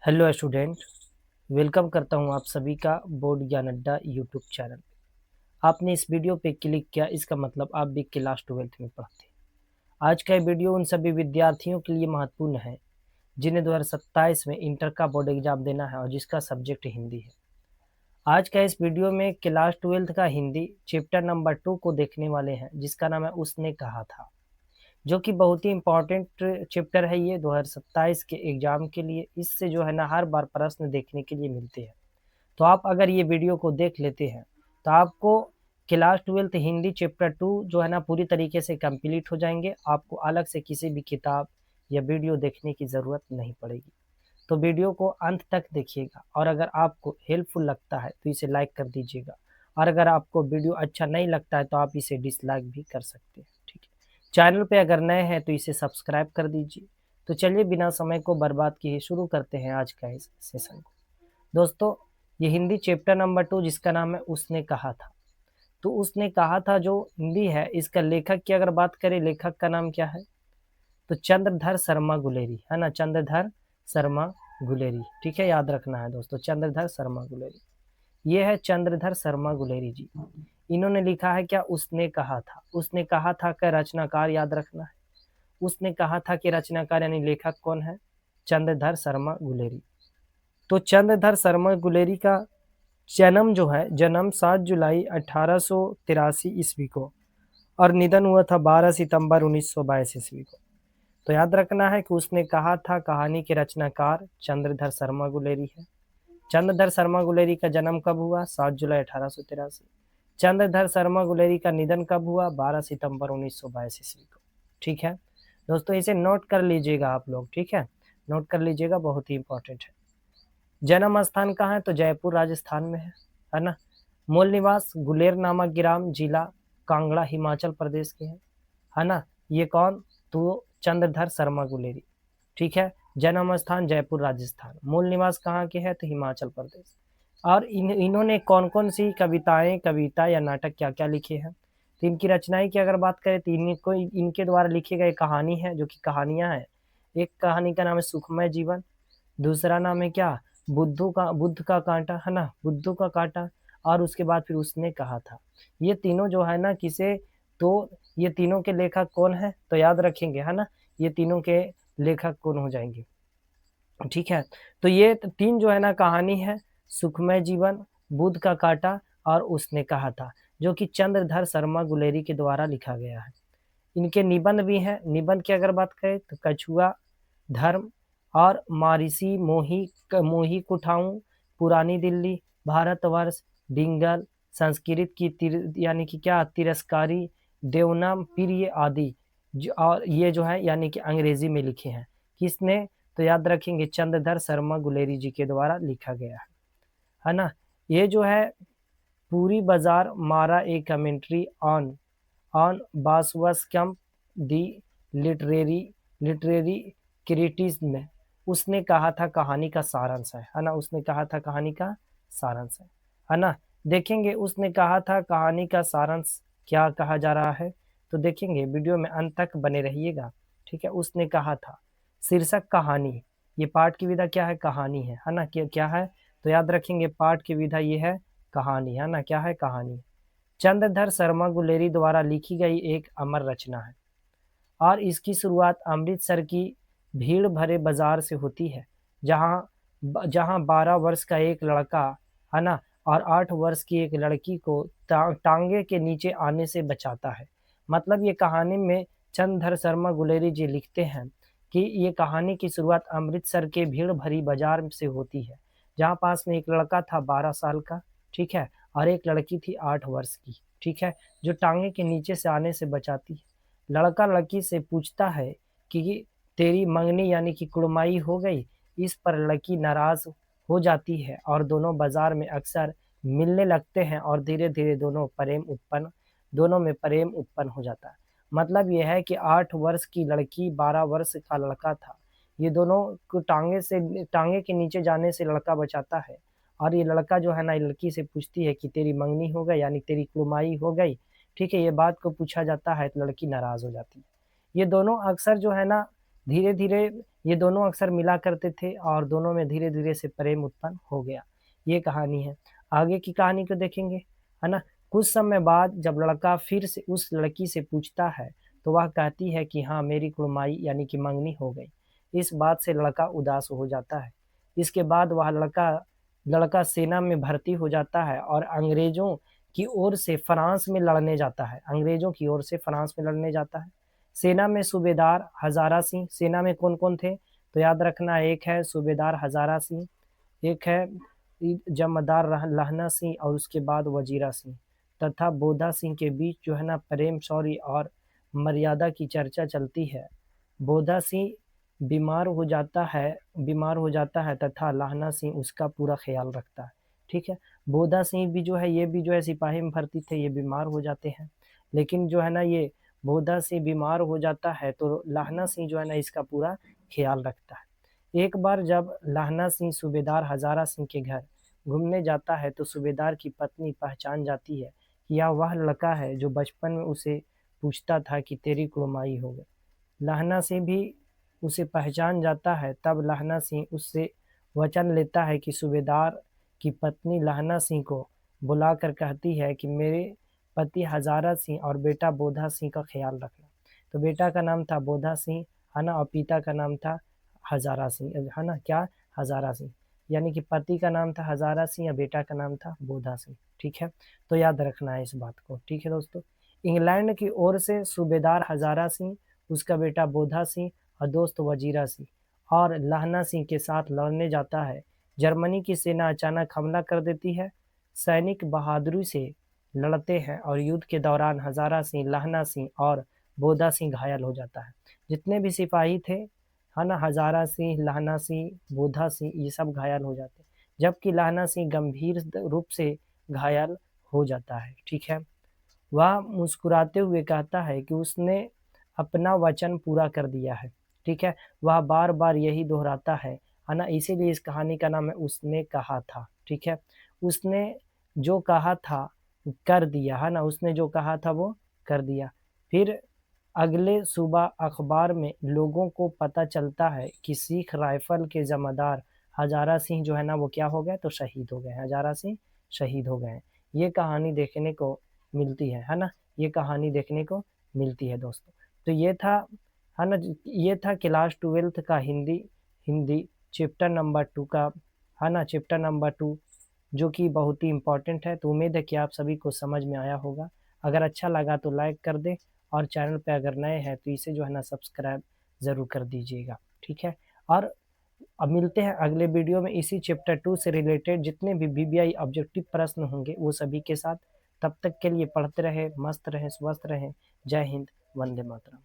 Hello student. Welcome करता हूं आप सभी का बोर्ड ज्ञान अड्डा यूट्यूब चैनल। आपने इस वीडियो पे क्लिक किया, इसका मतलब आप भी क्लास 12th में पढ़ते हैं। आज का ये वीडियो उन सभी विद्यार्थियों के लिए महत्वपूर्ण है जिन्हें 2027 में इंटर का बोर्ड एग्जाम देना है और जिसका सब्जेक्ट हिंदी है। आज का इस वीडियो में क्लास 12th का हिंदी चैप्टर नंबर 2 को देखने वाले हैं, जिसका नाम है उसने कहा था, जो कि बहुत ही इम्पोर्टेंट चैप्टर है ये 2027 के एग्जाम के लिए। इससे जो है ना हर बार प्रश्न देखने के लिए मिलते हैं। तो आप अगर ये वीडियो को देख लेते हैं तो आपको क्लास 12th हिंदी चैप्टर 2 जो है ना पूरी तरीके से कंप्लीट हो जाएंगे। आपको अलग से किसी भी किताब या वीडियो देखने की ज़रूरत नहीं पड़ेगी। तो वीडियो को अंत तक देखिएगा और अगर आपको हेल्पफुल लगता है तो इसे लाइक कर दीजिएगा, और अगर आपको वीडियो अच्छा नहीं लगता है तो आप इसे डिसलाइक भी कर सकते हैं। ठीक है, चैनल पे अगर नए हैं तो इसे सब्सक्राइब कर दीजिए। तो चलिए बिना समय को बर्बाद किए शुरू करते हैं आज का इस सेशन को। दोस्तों, ये हिंदी चैप्टर नंबर 2 जिसका नाम है उसने कहा था। तो उसने कहा था जो हिंदी है, इसका लेखक की अगर बात करें, लेखक का नाम क्या है? तो चंद्रधर शर्मा गुलेरी है ना, चंद्रधर शर्मा गुलेरी। ठीक है, याद रखना है दोस्तों, चंद्रधर शर्मा गुलेरी। ये है चंद्रधर शर्मा गुलेरी जी। इन्होंने लिखा है क्या? उसने कहा था। उसने कहा था का रचनाकार याद रखना है। उसने कहा था कि रचनाकार यानी लेखक कौन है? चंद्रधर शर्मा गुलेरी। तो चंद्रधर शर्मा गुलेरी का जन्म जो है, जन्म 7 जुलाई 1883 ईस्वी को और निधन हुआ था 12 सितंबर 1922 ईस्वी को। तो याद रखना है कि उसने कहा था कहानी के रचनाकार चंद्रधर शर्मा गुलेरी है। चंद्रधर शर्मा गुलेरी का जन्म कब हुआ? 7 जुलाई 1883। चंद्रधर शर्मा गुलेरी का निधन कब हुआ? 12 सितंबर 1922 ईस्वी को। ठीक है दोस्तों, इसे नोट कर लीजिएगा आप लोग। ठीक है, नोट कर लीजिएगा, बहुत ही इंपॉर्टेंट है। जन्म स्थान कहाँ है? तो जयपुर राजस्थान में है ना। मूल निवास गुलेर नामक ग्राम, जिला कांगड़ा, हिमाचल प्रदेश के है ना। ये कौन? तो चंद्रधर शर्मा गुलेरी। ठीक है, जन्म स्थान जयपुर राजस्थान, मूल निवास कहाँ के है? तो हिमाचल प्रदेश। और इन्होंने कौन कौन सी कविताएं, कविता या नाटक क्या क्या लिखे हैं? तो इनकी रचनाएं की अगर बात करें तो इनको इनके द्वारा लिखे गए कहानी है, जो कि कहानियां हैं। एक कहानी का नाम है सुखमय जीवन। दूसरा नाम है क्या? बुद्ध का कांटा, है ना, बुद्धू का कांटा। और उसके बाद फिर उसने कहा था। ये तीनों जो है ना किसे, तो ये तीनों के लेखक कौन है? तो याद रखेंगे, है ना, ये तीनों के लेखक कौन हो जाएंगे? ठीक है, तो ये तीन जो है ना कहानी है, सुखमय जीवन, बुद्ध का कांटा और उसने कहा था, जो कि चंद्रधर शर्मा गुलेरी के द्वारा लिखा गया है। इनके निबंध भी हैं। निबंध की अगर बात करें तो कछुआ, धर्म और मारिसी, मोही कुठाऊं, पुरानी दिल्ली, भारतवर्ष, डिंगल, संस्कृत की यानी कि क्या, तिरस्कारी, देवनाम, प्रिय आदि। और ये जो है यानी कि अंग्रेजी में लिखे हैं। किसने? तो याद रखेंगे चंद्रधर शर्मा गुलेरी जी के द्वारा लिखा गया है ना। ये जो है पूरी बाजार मारा ए कमेंट्री ऑन ऑन बासवस्कम दी लिटरेरी लिटरेरी क्रिटिज्म। उसने कहा था कहानी का सारांश है ना। उसने कहा था कहानी का सारांश है ना। देखेंगे उसने कहा था कहानी का सारांश क्या कहा जा रहा है, तो देखेंगे वीडियो में अंत तक बने रहिएगा। ठीक है, उसने कहा था शीर्षक कहानी। ये पाठ की विधा क्या है? कहानी है ना। क्या क्या है? तो याद रखेंगे पाठ की विधा ये है कहानी, है ना। क्या है? कहानी। चंद्रधर शर्मा गुलेरी द्वारा लिखी गई एक अमर रचना है और इसकी शुरुआत अमृतसर की भीड़ भरे बाजार से होती है, जहाँ जहाँ 12 वर्ष का एक लड़का, है ना, और 8 वर्ष की एक लड़की को टांगे के नीचे आने से बचाता है। मतलब ये कहानी में चंद्रधर शर्मा गुलेरी जी लिखते हैं कि ये कहानी की शुरुआत अमृतसर के भीड़ भरी बाजार से होती है, जहाँ पास में एक लड़का था 12 साल का, ठीक है, और एक लड़की थी 8 वर्ष की, ठीक है, जो टांगे के नीचे से आने से बचाती है। लड़का लड़की से पूछता है कि तेरी मंगनी यानी कि कुड़माई हो गई। इस पर लड़की नाराज हो जाती है और दोनों बाजार में अक्सर मिलने लगते हैं और धीरे धीरे दोनों में प्रेम उत्पन्न हो जाता है। मतलब यह है कि 8 वर्ष की लड़की 12 वर्ष का लड़का था। ये दोनों को टांगे के नीचे जाने से लड़का बचाता है, और ये लड़का जो है ना लड़की से पूछती है कि तेरी मंगनी हो गई यानी तेरी कुड़माई हो गई। ठीक है, ये बात को पूछा जाता है तो लड़की नाराज हो जाती है। ये दोनों अक्सर जो है ना धीरे धीरे ये दोनों अक्सर मिला करते थे और दोनों में धीरे धीरे से प्रेम उत्पन्न हो गया। ये कहानी है। आगे की कहानी को देखेंगे, है ना। कुछ समय बाद जब लड़का फिर से उस लड़की से पूछता है तो वह कहती है कि हाँ, मेरी कुड़माई यानी कि मंगनी हो गई। इस बात से लड़का उदास हो जाता है। इसके बाद वह लड़का लड़का सेना में भर्ती हो जाता है और अंग्रेजों की ओर से फ्रांस में लड़ने जाता है। अंग्रेजों की ओर से फ्रांस में लड़ने जाता है। सेना में सूबेदार हजारा सिंह, सेना में कौन कौन थे तो याद रखना, एक है सूबेदार हजारा सिंह, एक है जमादार लहना सिंह और उसके बाद वजीरा सिंह तथा बोधा सिंह के बीच जो है ना प्रेम, शौर्य और मर्यादा की चर्चा चलती है। बोधा सिंह बीमार हो जाता है तथा लहना सिंह उसका पूरा ख्याल रखता है। ठीक है। बोधा सिंह भी जो है, ये भी जो है सिपाही में भर्ती थे, ये बीमार हो जाते हैं। लेकिन जो है ना ये बोधा सिंह बीमार हो जाता है तो लहना सिंह जो है ना इसका पूरा ख्याल रखता है। एक बार जब लहना सिंह सूबेदार हजारा सिंह के घर घूमने जाता है तो सूबेदार की पत्नी पहचान जाती है कि यह वह लड़का है जो बचपन में उसे पूछता था कि तेरी कुड़माई हो गई। लहना सिंह भी उसे पहचान जाता है। तब लहना सिंह उससे वचन लेता है कि सूबेदार की पत्नी लहना सिंह को बुलाकर कहती है कि मेरे पति हजारा सिंह और बेटा बोधा सिंह का ख्याल रखना। तो बेटा का नाम था बोधा सिंह, है ना, और पिता का नाम था हजारा सिंह, है ना, क्या, हजारा सिंह। यानी कि पति का नाम था हजारा सिंह या बेटा का नाम था बोधा सिंह। ठीक है, तो याद रखना है इस बात को। ठीक है दोस्तों, इंग्लैंड की ओर से सूबेदार हजारा सिंह, उसका बेटा बोधा सिंह और दोस्त वजीरा सिंह और लहना सिंह के साथ लड़ने जाता है। जर्मनी की सेना अचानक हमला कर देती है। सैनिक बहादुरी से लड़ते हैं और युद्ध के दौरान हजारा सिंह, लहना सिंह और बोधा सिंह घायल हो जाता है। जितने भी सिपाही थे, है ना, हजारा सिंह, लहना सिंह, बोधा सिंह, ये सब घायल हो जाते हैं, जबकि लहना सिंह गंभीर रूप से घायल हो जाता है। ठीक है। वह मुस्कुराते हुए कहता है कि उसने अपना वचन पूरा कर दिया है। ठीक है। वह बार बार यही दोहराता है ना, इसीलिए इस कहानी का नाम है उसने कहा था। ठीक है। उसने जो कहा था कर दिया, है ना, उसने जो कहा था वो कर दिया। फिर अगले सुबह अखबार में लोगों को पता चलता है कि सिख राइफल के जमादार हजारा सिंह जो है ना वो क्या हो गए, तो शहीद हो गए। हजारा सिंह शहीद हो गए हैं। ये कहानी देखने को मिलती है ना, ये कहानी देखने को मिलती है दोस्तों। तो ये था, है ना, ये था क्लास 12th का हिंदी हिंदी चैप्टर नंबर 2 का, है ना, चैप्टर नंबर 2, जो कि बहुत ही इम्पोर्टेंट है। तो उम्मीद है कि आप सभी को समझ में आया होगा। अगर अच्छा लगा तो लाइक कर दें और चैनल पे अगर नए हैं तो इसे जो है ना सब्सक्राइब ज़रूर कर दीजिएगा। ठीक है। और अब मिलते हैं अगले वीडियो में इसी चैप्टर 2 से रिलेटेड जितने भी बीबीआई ऑब्जेक्टिव प्रश्न होंगे वो सभी के साथ। तब तक के लिए पढ़ते रहें, मस्त रहें, स्वस्थ रहें। जय हिंद, वंदे मातरम।